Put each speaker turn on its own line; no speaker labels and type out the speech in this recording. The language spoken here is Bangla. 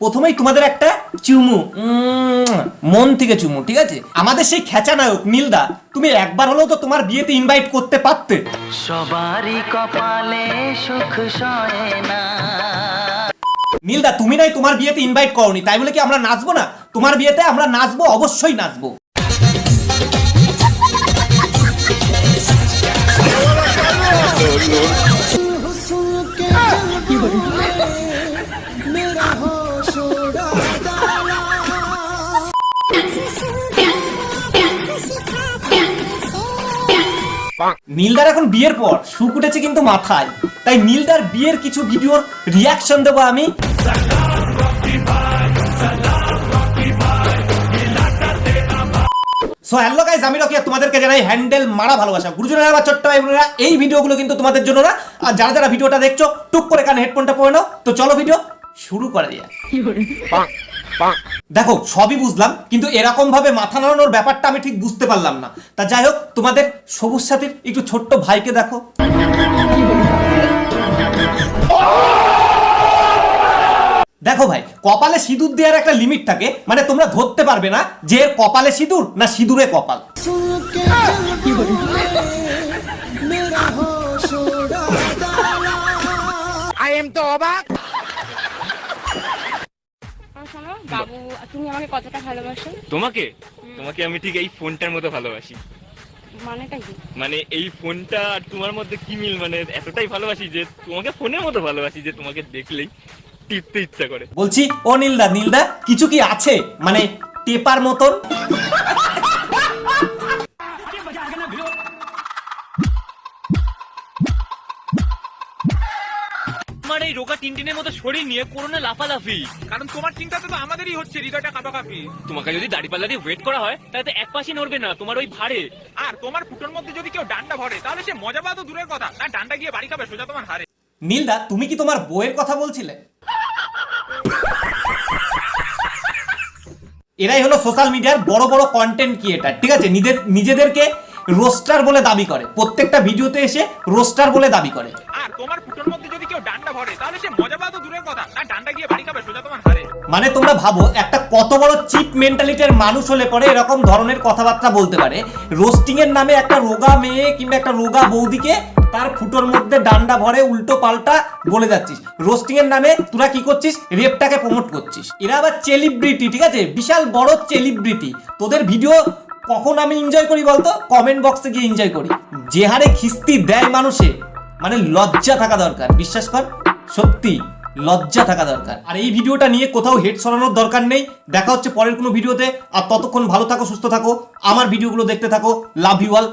প্রথমেই তোমাদের একটা চুমু, মন থেকে চুমু, ঠিক আছে? আমাদের সেই খেচা নায়ক নীলদা, তুমি একবার হলেও তো তোমার বিয়েতে ইনভাইট করতে পারতে।
সবারই কপালে সুখ সয় না।
নীলদা, তুমি নাই তোমার বিয়েতে ইনভাইট করনি, তাই বলে কি আমরা নাচবো না? তোমার বিয়েতে আমরা নাচবো, অবশ্যই নাচবো। নীলদার এখন বিয়ের পর সুখ উঠেছে কিন্তু মাথায়, তাই নীলদার বিয়ের কিছু ভিডিওর রিয়াকশন দেবো আমি। সো হ্যালো গাইস, আমি রকি, তোমাদেরকে জানাই হ্যান্ডেল মারা ভালোবাসা। গুরুজনেরা বা ছোট্ট ভাই বোনেরা, এই ভিডিওগুলো কিন্তু তোমাদের জন্য না। আর যারা যারা ভিডিওটা দেখছো, টুক করে কানে হেডফোনটা পরে নাও। তো চলো ভিডিও শুরু করে দিয়া। দেখো, সবই বুঝলাম, কিন্তু এরকম ভাবে মাথা নাড়ানোর ব্যাপারটা আমি ঠিক বুঝতে পারলাম না। তা যাই হোক, তোমাদের সবুজ সাথীর একটু ছোট্ট ভাইকে দেখো। দেখো ভাই, কপালে সিঁদুর দেওয়ার একটা লিমিট থাকে, মানে তোমরা ধরতে পারবে না যে এর কপালে সিঁদুর না সিঁদুরে কপাল।
আই এম তো অবাক।
শোনো বাবু, তুমি আমাকে কতটা ভালোবাসো?
তোমাকে তোমাকে আমি ঠিক এই ফোনটার মতো ভালোবাসি।
মানেটা কি?
মানে এই ফোনটা আর তোমার মধ্যে কি মিল, মানে এতটাই ভালোবাসি যে তোমাকে ফোনের মতো ভালোবাসি যে তোমাকে দেখলেই টিপতে ইচ্ছা করে।
বলছি ও নীলদা, নীলদা কিছু কি আছে মানে টেপার মতন?
তোমার এই রোগা টিনটিনের মতো শরীর নিয়ে করোনা লাফালাফি,
কারণ তোমার চিন্তাতে তো আমাদেরই হচ্ছে হৃদয়টা কাঁপাকাঁপি।
তোমাকে যদি দাড়িপাল্লা দিয়ে ওয়েট করা হয় তাহলে তো এক পাশে নড়বে না তোমার ওই ভারে।
আর তোমার ফুটোর মধ্যে যদি কেউ ডান্ডা ভরে তাহলে সে মজা পাওয়া তো দূরের কথা, তার ডান্ডা গিয়ে বাড়ি খাবে সোজা তোমার হারে।
নীলদা, তুমি কি তোমার বউয়ের কথা বলছিলে? এরাই হলো সোশ্যাল মিডিয়ার বড় বড় কন্টেন্ট ক্রিয়েটার, ঠিক আছে? নিজেদেরকে রোস্টার বলে দাবি করে, প্রত্যেকটা ভিডিওতে এসে রোস্টার বলে দাবি করে।
আর তোমার ফুটোর মধ্যে যদি কেউ ডান্ডা ভরে তাহলে সে মজা পাওয়া তো দূরের কথা, তার ডান্ডা গিয়ে বাড়ি খাবে সোজা তোমার হারে।
মানে তোমরা ভাবো, একটা কত বড় চিপ মেন্টালিটির মানুষ হলে পরে এরকম ধরনের কথাবার্তা বলতে পারে। রোস্টিং এর নামে একটা রোগা মেয়ে কিংবা একটা রোগা বৌদিকে তার ফুটোর মধ্যে ডান্ডা ভরে উল্টো পাল্টা বলে যাচ্ছিস। রোস্টিং এর নামে তোরা কি করছিস? রেপটাকে প্রমোট করছিস। এরা আবার সেলিব্রিটি, ঠিক আছে? বিশাল বড় সেলিব্রিটি। তোদের ভিডিও কখন আমি এনজয় করি বলতো? কমেন্ট বক্সে গিয়ে এনজয় করি। যে হারে খিস্তি দেয় মানুষে, মানে লজ্জা থাকা দরকার, বিশ্বাস কর, সত্যি লজ্জা থাকা দরকার। আর এই ভিডিওটা নিয়ে কোথাও হেড সরানোর দরকার নেই। দেখা হচ্ছে পরের কোনো ভিডিওতে। আর ততক্ষণ ভালো থাকো, সুস্থ থাকো, আমার ভিডিওগুলো দেখতে থাকো। Love you all.